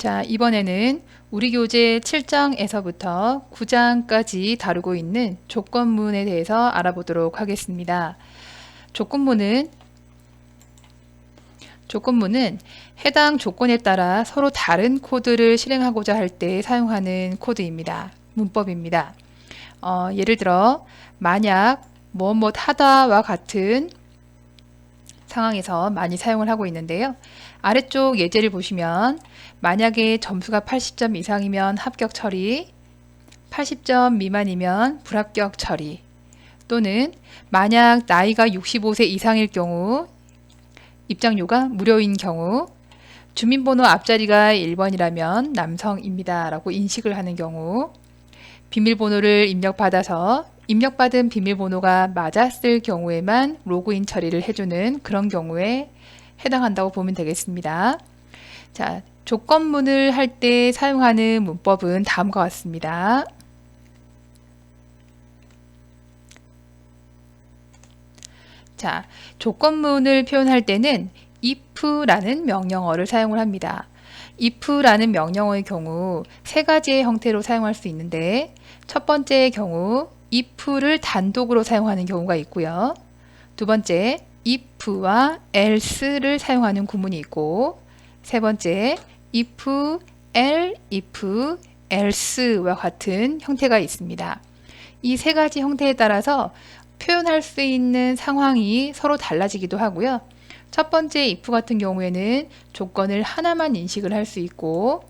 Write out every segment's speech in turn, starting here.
자, 이번에는 우리 교재 7장에서부터 9장까지 다루고 있는 조건문에 대해서 알아보도록 하겠습니다. 조건문은 해당 조건에 따라 서로 다른 코드를 실행하고자 할 때 사용하는 코드입니다. 문법입니다. 예를 들어 만약 뭐뭐 하다와 같은 상황에서 많이 사용을 하고 있는데요. 아래쪽 예제를 보시면 만약에 점수가 80점 이상이면 합격 처리, 80점 미만이면 불합격 처리, 또는 만약 나이가 65세 이상일 경우, 입장료가 무료인 경우, 주민번호 앞자리가 1번이라면 남성입니다 라고 인식을 하는 경우, 비밀번호를 입력받아서 입력받은 비밀번호가 맞았을 경우에만 로그인 처리를 해주는 그런 경우에 해당한다고 보면 되겠습니다. 자, 조건문을 할 때 사용하는 문법은 다음과 같습니다. 자, 조건문을 표현할 때는 if라는 명령어를 사용을 합니다. if라는 명령어의 경우 세 가지의 형태로 사용할 수 있는데, 첫 번째의 경우 if를 단독으로 사용하는 경우가 있고요. 두 번째, if와 else를 사용하는 구문이 있고, 세 번째, if, else와 같은 형태가 있습니다. 이 세 가지 형태에 따라서 표현할 수 있는 상황이 서로 달라지기도 하고요. 첫 번째 if 같은 경우에는 조건을 하나만 인식을 할 수 있고,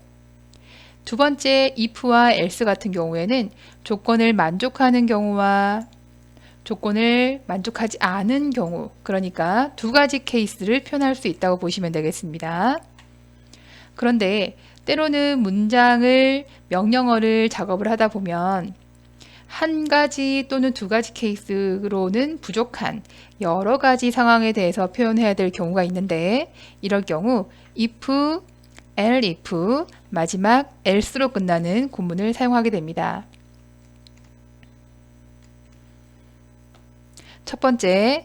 두 번째 if와 else 같은 경우에는 조건을 만족하는 경우와 조건을 만족하지 않은 경우, 그러니까 두 가지 케이스를 표현할 수 있다고 보시면 되겠습니다. 그런데 때로는 명령어를 작업을 하다 보면 한 가지 또는 두 가지 케이스로는 부족한 여러 가지 상황에 대해서 표현해야 될 경우가 있는데, 이럴 경우 if, elif, 마지막 else로 끝나는 구문을 사용하게 됩니다. 첫 번째는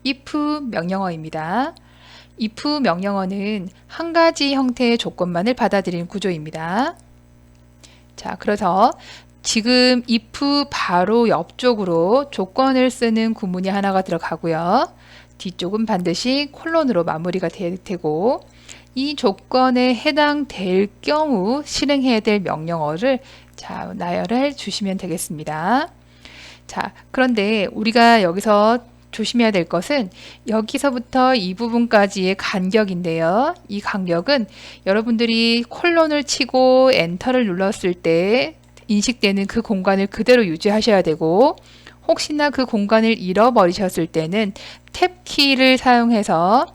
if 명령어입니다. if 명령어는 한 가지 형태의 조건만을 받아들이는 구조입니다. 자, 그래서 지금 if 바로 옆쪽으로 조건을 쓰는 구문이 하나가 들어가고요. 뒤쪽은 반드시 콜론으로 마무리가 되고, 이 조건에 해당될 경우 실행해야 될 명령어를 나열해 주시면 되겠습니다. 자, 그런데 우리가 여기서 조심해야 될 것은 여기서부터 이 부분까지의 간격인데요. 이 간격은 여러분들이 콜론을 치고 엔터를 눌렀을 때 인식되는 그 공간을 그대로 유지하셔야 되고, 혹시나 그 공간을 잃어버리셨을 때는 탭키를 사용해서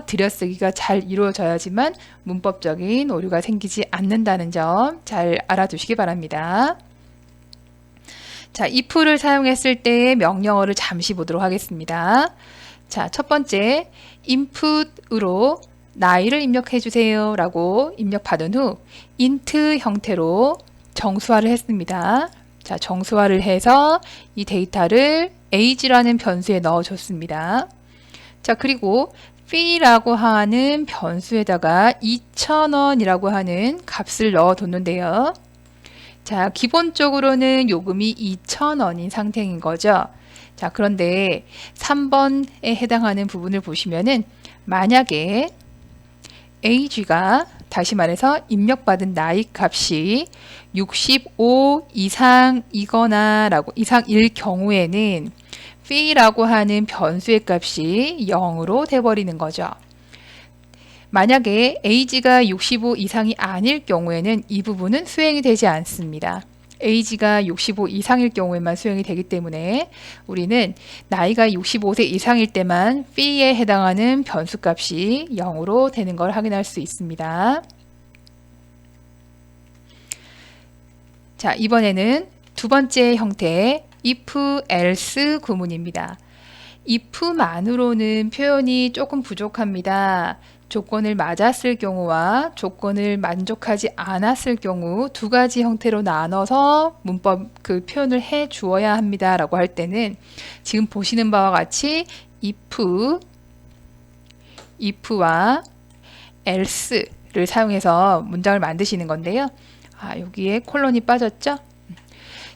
들여쓰기가 잘 이루어져야지만 문법적인 오류가 생기지 않는다는 점 잘 알아두시기 바랍니다. 자, if를 사용했을 때의 명령어를 잠시 보도록 하겠습니다. 자, 첫 번째, input으로 나이를 입력해 주세요 라고 입력받은 후 int 형태로 정수화를 했습니다. 자, 정수화를 해서 이 데이터를 age라는 변수에 넣어줬습니다. 자, 그리고 fee라고 하는 변수에다가 2,000원이라고 하는 값을 넣어뒀는데요. 자, 기본적으로는 요금이 2,000원인 상태인 거죠. 자, 그런데 3번에 해당하는 부분을 보시면은 만약에 age가 다시 말해서 입력받은 나이 값이 65 이상이거나 이상일 경우에는 fee라고 하는 변수의 값이 0으로 돼버리는 거죠. 만약에 age가 65 이상이 아닐 경우에는 이 부분은 수행이 되지 않습니다. age가 65 이상일 경우에만 수행이 되기 때문에 우리는 나이가 65세 이상일 때만 fee에 해당하는 변수값이 0으로 되는 걸 확인할 수 있습니다. 자, 이번에는 두 번째 형태의 if, else 구문입니다. if만으로는 표현이 조금 부족합니다. 조건을 맞았을 경우와 조건을 만족하지 않았을 경우 두 가지 형태로 나눠서 문법 표현을 해 주어야 합니다 라고 할 때는 지금 보시는 바와 같이 if와 else를 사용해서 문장을 만드시는 건데요. 여기에 콜론이 빠졌죠?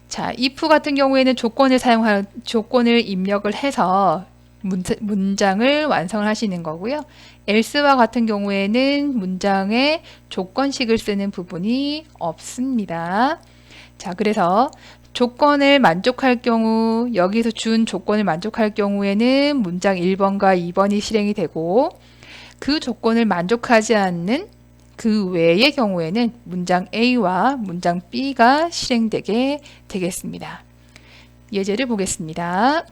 자, if 같은 경우에는 조건을 입력을 해서 문장을 완성을 하시는 거고요. else와 같은 경우에는 문장에 조건식을 쓰는 부분이 없습니다. 자, 그래서 조건을 만족할 경우, 여기서 준 조건을 만족할 경우에는 문장 1번과 2번이 실행이 되고, 그 조건을 만족하지 않는 그 외의 경우에는 문장 A와 문장 B가 실행되게 되겠습니다. 예제를 보겠습니다.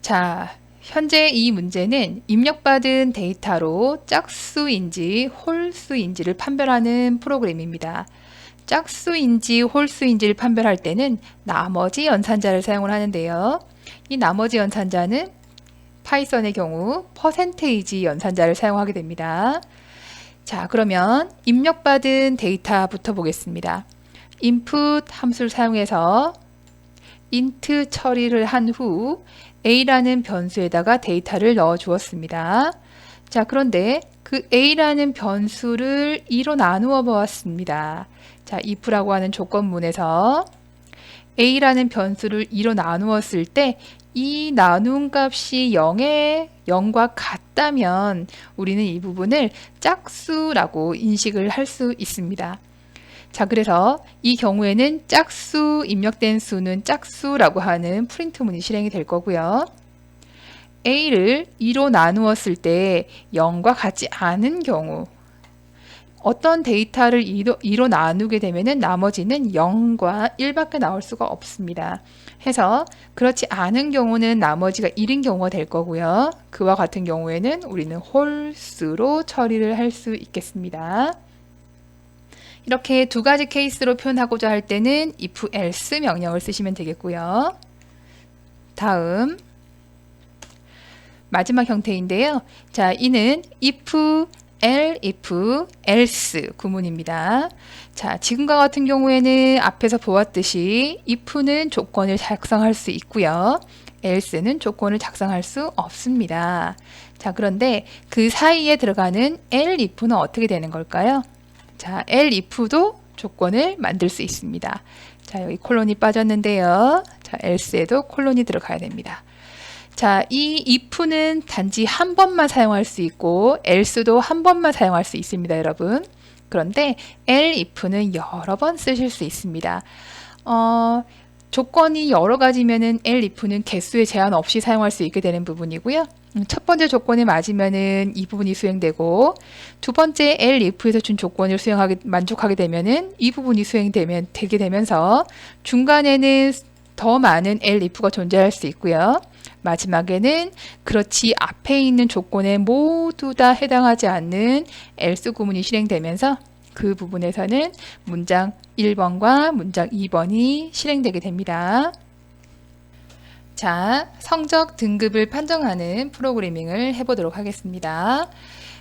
자, 현재 이 문제는 입력받은 데이터로 짝수인지 홀수인지를 판별하는 프로그램입니다. 짝수인지 홀수인지를 판별할 때는 나머지 연산자를 사용을 하는데요. 이 나머지 연산자는 파이썬의 경우 퍼센테이지 연산자를 사용하게 됩니다. 자, 그러면 입력받은 데이터부터 보겠습니다. input 함수를 사용해서 int 처리를 한 후 a라는 변수에다가 데이터를 넣어 주었습니다. 자, 그런데 그 a라는 변수를 2로 나누어 보았습니다. 자, if라고 하는 조건문에서 a라는 변수를 2로 나누었을 때 이 나눈 값이 0과 같다면 우리는 이 부분을 짝수라고 인식을 할 수 있습니다. 자, 그래서 이 경우에는 짝수 입력된 수는 짝수라고 하는 프린트문이 실행이 될 거고요. a를 2로 나누었을 때 0과 같지 않은 경우, 어떤 데이터를 2로 나누게 되면은 나머지는 0과 1밖에 나올 수가 없습니다. 해서 그렇지 않은 경우는 나머지가 1인 경우가 될 거고요. 그와 같은 경우에는 우리는 홀수로 처리를 할 수 있겠습니다. 이렇게 두 가지 케이스로 표현하고자 할 때는 if else 명령을 쓰시면 되겠고요. 다음 마지막 형태인데요. 자, 이는 if if else 구문입니다. 자, 지금과 같은 경우에는 앞에서 보았듯이 if는 조건을 작성할 수 있고요. else는 조건을 작성할 수 없습니다. 자, 그런데 그 사이에 들어가는 elif는 어떻게 되는 걸까요? 자, elif도 조건을 만들 수 있습니다. 자, 여기 콜론이 빠졌는데요. 자, else에도 콜론이 들어가야 됩니다. 자, 이 if는 단지 한 번만 사용할 수 있고 else도 한 번만 사용할 수 있습니다, 여러분. 그런데 elif는 여러 번 쓰실 수 있습니다. 조건이 여러 가지면은 elif는 개수에 제한 없이 사용할 수 있게 되는 부분이고요. 첫 번째 조건이 맞으면은 이 부분이 수행되고, 두 번째 elif에서 준 조건을 만족하게 되면은 이 부분이 되게 되면서 중간에는 더 많은 elif가 존재할 수 있고요. 마지막에는 그렇지 앞에 있는 조건에 모두 다 해당하지 않는 else 구문이 실행되면서 그 부분에서는 문장 1번과 문장 2번이 실행되게 됩니다. 자, 성적 등급을 판정하는 프로그래밍을 해보도록 하겠습니다.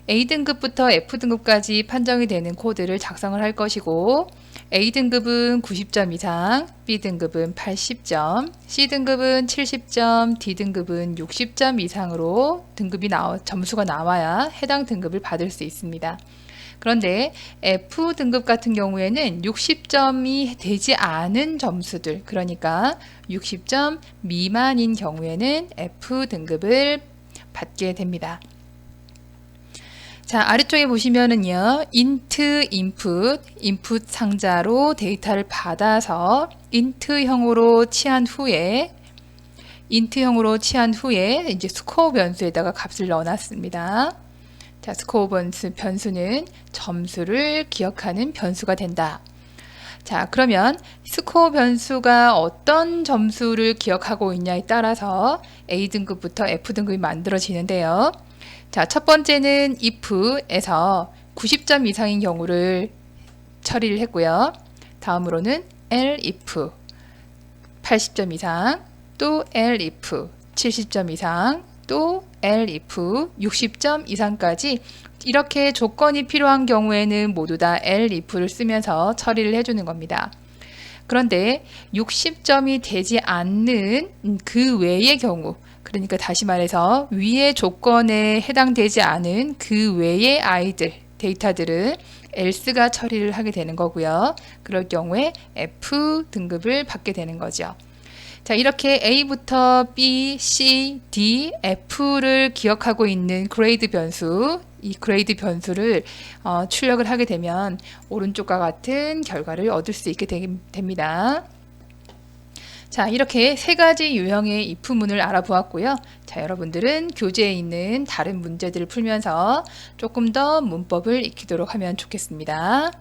A등급부터 F등급까지 판정이 되는 코드를 작성을 할 것이고, A등급은 90점 이상, B등급은 80점, C등급은 70점, D등급은 60점 이상으로 점수가 나와야 해당 등급을 받을 수 있습니다. 그런데 F등급 같은 경우에는 60점이 되지 않은 점수들, 그러니까 60점 미만인 경우에는 F등급을 받게 됩니다. 자, 아래쪽에 보시면은요, int input 상자로 데이터를 받아서 int형으로 취한 후에 이제 스코어 변수에다가 값을 넣어놨습니다. 자, 스코어 변수는 점수를 기억하는 변수가 된다. 자, 그러면 스코어 변수가 어떤 점수를 기억하고 있냐에 따라서 A등급부터 F등급이 만들어지는데요. 자, 첫 번째는 if에서 90점 이상인 경우를 처리를 했고요. 다음으로는 elif 80점 이상, 또 elif 70점 이상, 또 elif 60점 이상까지 이렇게 조건이 필요한 경우에는 모두 다 elif를 쓰면서 처리를 해주는 겁니다. 그런데 60점이 되지 않는 그 외의 경우, 그러니까 다시 말해서 위의 조건에 해당되지 않은 그 외의 아이들, 데이터들은 else가 처리를 하게 되는 거고요. 그럴 경우에 F 등급을 받게 되는 거죠. 자, 이렇게 A부터 B, C, D, F를 기억하고 있는 그레이드 변수, 이 그레이드 변수를 출력을 하게 되면 오른쪽과 같은 결과를 얻을 수 있게 됩니다. 자, 이렇게 세 가지 유형의 if문을 알아보았고요. 자, 여러분들은 교재에 있는 다른 문제들을 풀면서 조금 더 문법을 익히도록 하면 좋겠습니다.